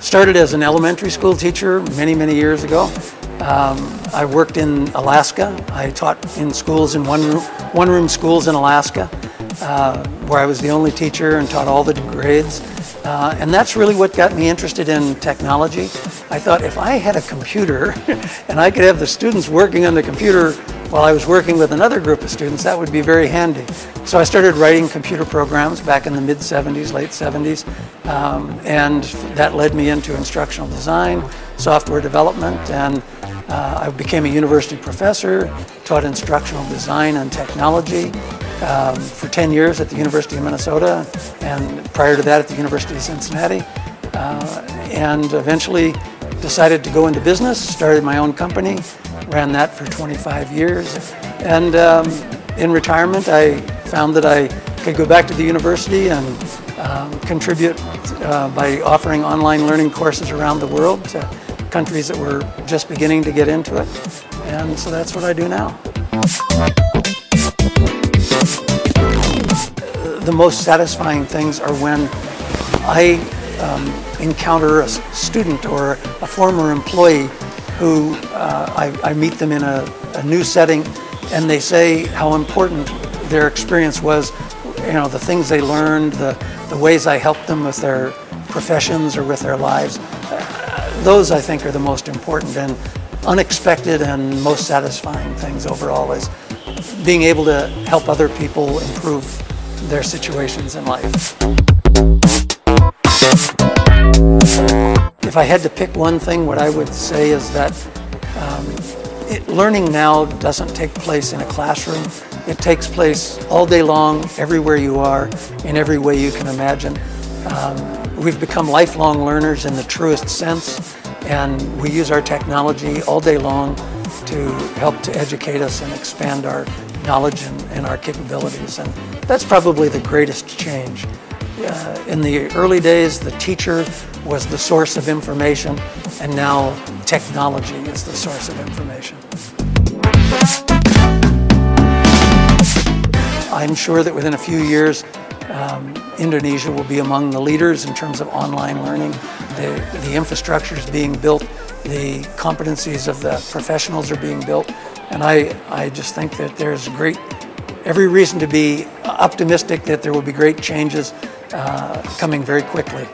Started as an elementary school teacher many years ago. I worked in Alaska. I taught in schools in one-room schools in Alaska, where I was the only teacher and taught all the grades. And that's really what got me interested in technology. I thought if I had a computer and I could have the students working on the computer while I was working with another group of students, that would be very handy. So I started writing computer programs back in the mid-70s, late 70s, and that led me into instructional design, software development, and I became a university professor, taught instructional design and technology for 10 years at the University of Minnesota, and prior to that at the University of Cincinnati, and eventually decided to go into business, started my own company, ran that for 25 years, and in retirement I found that I could go back to the university and contribute by offering online learning courses around the world to countries that were just beginning to get into it, and so that's what I do now. The most satisfying things are when I encounter a student or a former employee who I meet them in a new setting, and they say how important their experience was, you know, the things they learned, the ways I helped them with their professions or with their lives. Those I think are the most important and unexpected and most satisfying things overall, is being able to help other people improve their situations in life. If I had to pick one thing, what I would say is that learning now doesn't take place in a classroom. It takes place all day long, everywhere you are, in every way you can imagine. We've become lifelong learners in the truest sense, and we use our technology all day long to help to educate us and expand our knowledge and our capabilities. And that's probably the greatest change. In the early days, the teacher was the source of information, and now technology is the source of information. I'm sure that within a few years, Indonesia will be among the leaders in terms of online learning. The infrastructure is being built, the competencies of the professionals are being built, and I just think that there's every reason to be optimistic that there will be great changes coming very quickly.